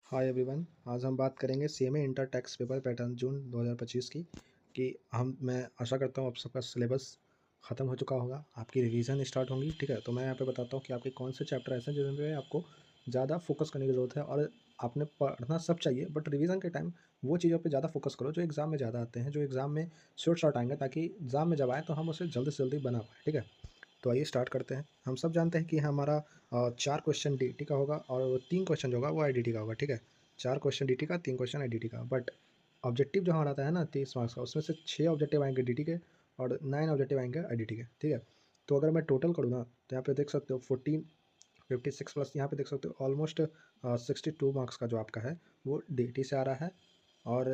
Hi everyone. आज हम बात करेंगे CMA inter tax paper pattern June 2025 की। मैं आशा करता हूँ आप सबका सिलेबस ख़त्म हो चुका होगा, आपकी रिवीजन स्टार्ट होंगी। ठीक है, तो मैं यहाँ पे बताता हूँ कि आपके कौन से चैप्टर ऐसे हैं जिन पे आपको ज़्यादा फोकस करने की ज़रूरत है। और आपने पढ़ना सब चाहिए, बट रिवीजन के टाइम वो चीज़ों पे ज़्यादा फोकस करो जो एग्ज़ाम में ज़्यादा आते हैं, जो एग्ज़ाम में शॉर्ट आएंगे, ताकि एग्ज़ाम में जब आए तो हम उसे जल्दी से जल्दी बना पाएँ। ठीक है, तो आइए स्टार्ट करते हैं। हम सब जानते हैं कि हमारा 4 क्वेश्चन डीटी का होगा और 3 क्वेश्चन जो होगा वो आईडीटी का होगा। ठीक है, 4 क्वेश्चन डीटी का, 3 क्वेश्चन आईडीटी का। बट ऑब्जेक्टिव जो हमारा आता है ना 30 मार्क्स का, उसमें से 6 ऑब्जेक्टिव आएंगे डीटी के और 9 ऑब्जेक्टिव आएंगे आईडीटी के। ठीक है, तो अगर मैं टोटल करूँ ना तो यहाँ पे देख सकते हो 14 56 प्लस, यहाँ पे देख सकते हो ऑलमोस्ट 62 मार्क्स का जो आपका है वो डीटी से आ रहा है और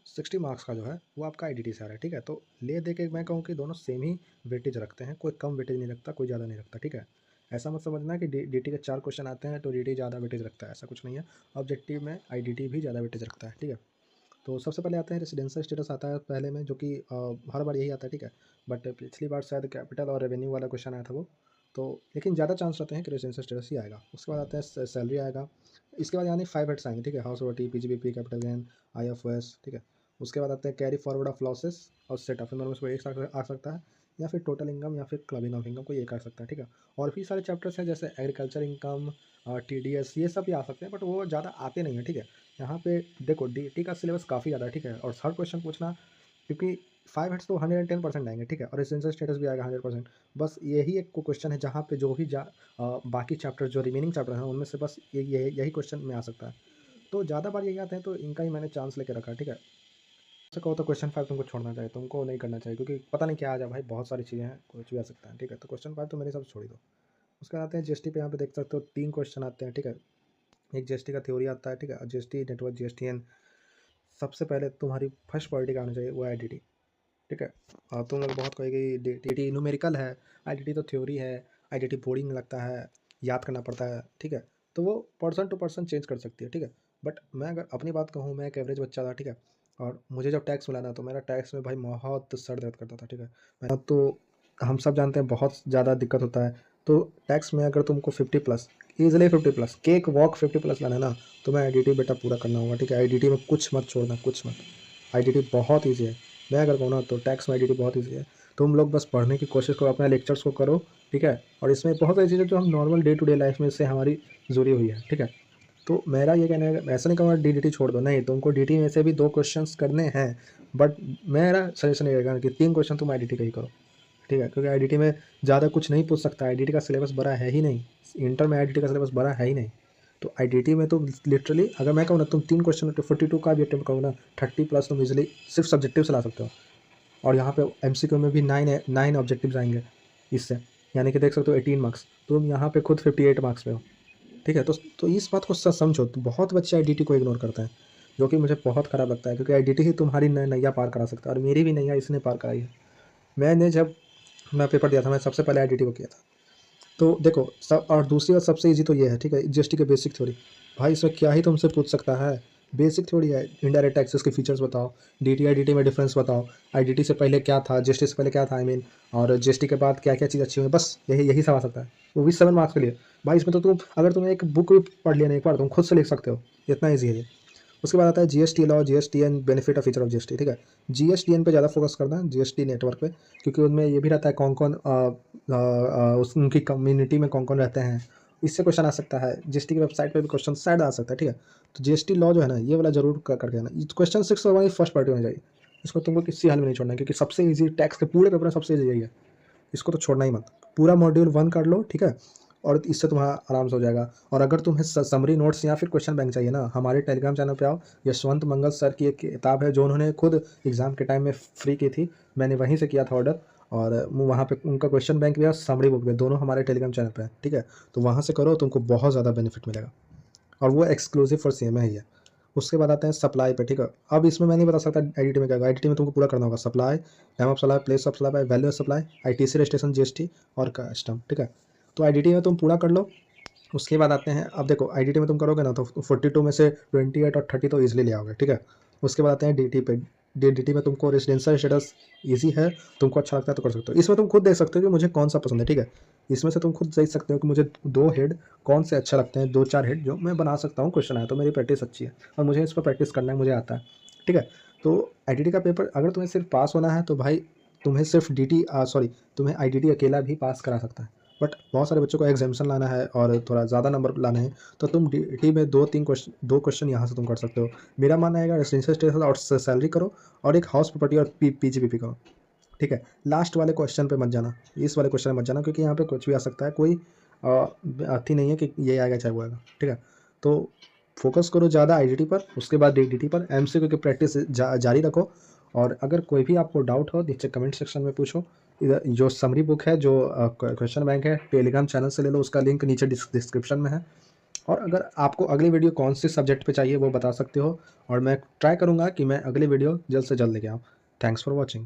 60 मार्क्स का जो है वो आपका आईडीटी से आ रहा है। ठीक है, तो ले दे के मैं कहूँ कि दोनों सेम ही वेटेज रखते हैं, कोई कम वेटेज नहीं रखता, कोई ज़्यादा नहीं रखता। ठीक है, ऐसा मत समझना कि डीटी के 4 क्वेश्चन आते हैं तो डीटी ज़्यादा वेटेज रखता है, ऐसा कुछ नहीं है। ऑब्जेक्टिव में आईडीटी भी ज़्यादा वेटेज रखता है। ठीक है, तो सबसे पहले आते हैं रेसिडेंशियल स्टेटस आता है पहले में, जो कि हर बार यही आता है। ठीक है, बट पिछली बार शायद कैपिटल और रेवेन्यू वाला क्वेश्चन आया था वो, तो लेकिन ज़्यादा चांस रहते हैं कि रेसिडेंशियल स्टेटस ही आएगा। उसके बाद आता है सैलरी आएगा। इसके बाद यानी 5 हेड्स आएंगे। ठीक है, हाउस रोटी, पीजीबीपी, कैपिटल गेन, आईएफओएस। ठीक है, उसके बाद आते हैं कैरी फॉरवर्ड ऑफ लॉसेस और सेट ऑफ, इन दोनों में से कोई एक साथ आ सकता है, या फिर टोटल इनकम या फिर क्लबिंग ऑफ इनकम, कोई एक आ सकता है। ठीक है, और भी सारे चैप्टर्स हैं जैसे एग्रीकल्चर इनकम, टीडीएस, ये सब भी आ सकते हैं, बट वो ज़्यादा आते नहीं हैं। ठीक है, यहाँ पे देखो डीटी का सिलेबस काफ़ी ज़्यादा है। ठीक है, और हर क्वेश्चन पूछना, क्योंकि 5 हेड्स तो 110% आएंगे। ठीक है, और रेसिडेंशियल स्टेटस भी आएगा 100%। बस यही एक क्वेश्चन है जहाँ पे जो भी बाकी चैप्टर, जो रिमेनिंग चैप्टर हैं उनमें से बस यही क्वेश्चन में आ सकता है। तो ज़्यादा बार यही आते हैं, तो इनका ही मैंने चांस लेके रखा है। ठीक है, ऐसा कहो तो क्वेश्चन 5 तुमको छोड़ना चाहिए, तुमको नहीं करना चाहिए, क्योंकि पता नहीं क्या आ जाए भाई, बहुत सारी चीज़ें हैं, कुछ भी आ सकता है। ठीक है, तो क्वेश्चन 5 तो मेरे हिसाब से छोड़ ही दो। उसके बाद आते हैं जीएसटी पे। यहाँ पे देख सकते हो 3 क्वेश्चन आते हैं। ठीक है, एक जीएसटी का थ्योरी आता है। ठीक है, और जीएसटी नेटवर्क, जीएसटीएन। सबसे पहले तुम्हारी फर्स्ट प्रायोरिटी का आना चाहिए वो आईडीटी। ठीक है, और तुम लोग बहुत कहेगी डीटी न्यूमेरिकल है, आईडीटी तो थ्योरी है, आईडीटी बोरिंग लगता है, याद करना पड़ता है। ठीक है, तो वो पर्सन टू पर्सन चेंज कर सकती है। ठीक है, बट मैं अगर अपनी बात कहूँ, मैं एक एवरेज बच्चा था। ठीक है, और मुझे जब टैक्स मिला ना तो मेरा टैक्स में भाई बहुत सर दर्द करता था। ठीक है, मैं तो, हम सब जानते हैं बहुत ज़्यादा दिक्कत होता है। तो टैक्स में अगर तुमको 50+, ईजिली 50+, केक वॉक 50+ लाना है ना, तो मैं आईडीटी बेटा पूरा करना होगा। ठीक है, आईडीटी में कुछ मत छोड़ना, कुछ मत। आईडीटी बहुत ईजी है। मैं अगर कहूँ ना तो टैक्स में आईडीटी बहुत ईजी है। तुम लोग बस पढ़ने की कोशिश करो, अपने लेक्चर्स को करो। ठीक है, और इसमें बहुत सारी चीज़ें जो हम normal day to day life में से हमारी जुड़ी हुई है। ठीक है, तो मेरा ये कहना है, ऐसा नहीं कहूँगा डीटी छोड़ दो, नहीं, तुमको डीटी में से भी 2 क्वेश्चंस करने हैं, बट मेरा सजेशन ये रहेगा कि 3 क्वेश्चन तुम आईडीटी का ही करो। ठीक है, क्योंकि आईडीटी में ज़्यादा कुछ नहीं पूछ सकता, आईडीटी का सिलेबस बड़ा है ही नहीं, इंटर में आईडीटी का सिलेबस बड़ा है ही नहीं। तो आईडीटी में तो लिटरली अगर मैं कहूँ ना, तुम 3 क्वेश्चन 42 का भी अटेम्प्ट करो ना, 30+ तुम इजिली सिर्फ सब्जेक्टिव से ला सकते हो। और यहाँ पे एमसीक्यू में भी 9 ऑब्जेक्टिव्स आएंगे इससे, यानी कि देख सकते हो 18 मार्क्स, तुम यहाँ पे खुद 58 मार्क्स पे हो। ठीक है, तो इस बात को समझो। तो बहुत बच्चे आईडीटी को इग्नोर करते हैं, जो कि मुझे बहुत ख़राब लगता है, क्योंकि आईडीटी ही तुम्हारी नैया पार करा सकता है, और मेरी भी नैया इसने पार कराई है। मैंने जब मैं पेपर दिया था, मैं सबसे पहले आईडीटी को किया था। तो देखो सब, और दूसरी बात सबसे इजी तो ये है। ठीक है, जीएसटी के बेसिक थ्योरी, भाई इसमें क्या ही तुमसे पूछ सकता है, बेसिक थ्योरी है। इनडायरेक्ट टैक्सेस के फीचर्स बताओ, डीटी आईडीटी में डिफरेंस बताओ, आईडीटी से पहले क्या था, जीएसटी से पहले क्या था, आई मीन, और जीएसटी के बाद क्या क्या चीज़ अच्छी हुई, बस यही यही सब आ सकता है, वो भी 7 मार्क्स के लिए। भाई इसमें तो तुम, अगर तुम एक बुक भी पढ़ लिया ना एक बार, तुम खुद से लिख सकते हो, इतना ईजी है ये। उसके बाद आता है GST law, GSTN, benefit of feature of GST. ठीक है, जीएसटीएन पे ज़्यादा फोकस करना है, जीएसटी नेटवर्क पे, क्योंकि उनमें ये भी रहता है कौन कौन उनकी कम्युनिटी में कौन कौन रहते हैं, इससे क्वेश्चन आ सकता है। जीएसटी की वेबसाइट पे भी क्वेश्चन शायद आ सकता है। ठीक है, तो जीएसटी लॉ जो है ना, ये वाला जरूर करके आना। क्वेश्चन 6 हमारी फर्स्ट पार्टी होनी चाहिए, इसको तुमको किसी हाल में नहीं छोड़ना, क्योंकि सबसे ईजी टैक्स के पूरे पेपर में सबसे ईजी यही है, इसको तो छोड़ना ही मत। पूरा मॉड्यूल 1 कर लो। ठीक है, और इससे तुम्हारा आराम से हो जाएगा। और अगर तुम्हें समरी नोट्स या फिर क्वेश्चन बैंक चाहिए ना, हमारे टेलीग्राम चैनल पे आओ। यशवंत मंगल सर की एक किताब है जो उन्होंने खुद एग्ज़ाम के टाइम में फ्री की थी, मैंने वहीं से किया था ऑर्डर, और वहाँ पे उनका क्वेश्चन बैंक भी है, समरी बुक भी है, दोनों हमारे टेलीग्राम चैनल पे है। ठीक है, तो वहाँ से करो, तुमको बहुत ज़्यादा बेनिफिट मिलेगा, और वो एक्सक्लूसिव फॉर सीएमए ही है। उसके बाद आते हैं सप्लाई पे। ठीक है, अब इसमें मैं नहीं बता सकता आईडीटी में क्या होगा। आईडीटी में तुमको पूरा करना होगा supply, time of supply, place of supply, value of supply, ITC registration, GST और कस्टम। ठीक है, तो आईडीटी में तुम पूरा कर लो। उसके बाद आते हैं, अब देखो आईडीटी में तुम करोगे ना तो 42 में से 28 और 30 तो ईजिली ले आओगे। ठीक है, उसके बाद आते हैं डीटी पे। DDT में तुमको रेजिडेंशियल स्टेटस ईजी है, तुमको अच्छा लगता है तो कर सकते हो। इसमें तुम खुद देख सकते हो कि मुझे कौन सा पसंद है, ठीक है। इसमें से तुम खुद देख सकते हो कि मुझे 2 हेड कौन से अच्छे लगते हैं, 2-4 हेड जो मैं बना सकता हूँ। क्वेश्चन आया तो मेरी प्रैक्टिस अच्छी है और मुझे इस पर प्रैक्टिस करना है, मुझे आता है, ठीक है। तो IDT का पेपर अगर तुम्हें सिर्फ पास होना है तो भाई तुम्हें सिर्फ तुम्हें IDT अकेला भी पास करा सकता है। बट बहुत सारे बच्चों को एग्जामिशन लाना है और थोड़ा ज़्यादा नंबर लाने हैं, तो तुम DT में 2 क्वेश्चन यहाँ से तुम कर सकते हो। मेरा मानना है रेजिडेंशियल स्टेटस और सैलरी करो और एक हाउस प्रॉपर्टी और PGPP करो, ठीक है। लास्ट वाले क्वेश्चन पे मत जाना, इस वाले क्वेश्चन में मत जाना, क्योंकि यहाँ पे कुछ भी आ सकता है, कोई अर्थी नहीं है कि ये आएगा चाहे वो आएगा, ठीक है। तो फोकस करो ज़्यादा IDT पर, उसके बाद DDT पर। MCQ की प्रैक्टिस जारी रखो। और अगर कोई भी आपको डाउट हो नीचे कमेंट सेक्शन में पूछो। इधर जो समरी बुक है, जो क्वेश्चन बैंक है, टेलीग्राम चैनल से ले लो, उसका लिंक नीचे डिस्क्रिप्शन में है। और अगर आपको अगली वीडियो कौन से सब्जेक्ट पे चाहिए वो बता सकते हो, और मैं ट्राई करूँगा कि मैं अगली वीडियो जल्द से जल्द लेके आऊँ। Thanks for watching.